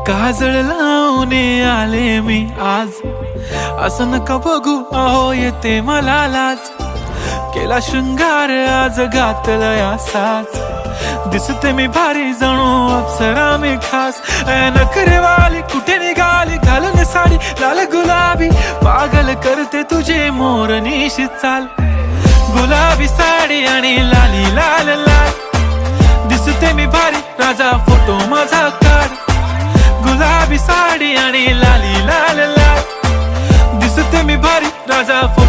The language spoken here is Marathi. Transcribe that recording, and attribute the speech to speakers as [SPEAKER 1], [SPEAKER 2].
[SPEAKER 1] काजळ लावून आले मी आज, असं नका बघू अहो येते मला लाज. केला शृंगार आज घातला साज, दिसते मी भारी जणू अप्सरा मी खास. नखरेवाली कुठे निघाली घालून साडी लाल गुलाबी, पागल करते तुझे मोरनीशी चाल. गुलाबी साडी आणि लाली लाल लाल, दिसते मी भारी राजा फोटो माझा काढ. गुलाबी साडी आणि लाली लाल लाल, दिसते मी भारी राजा फोटो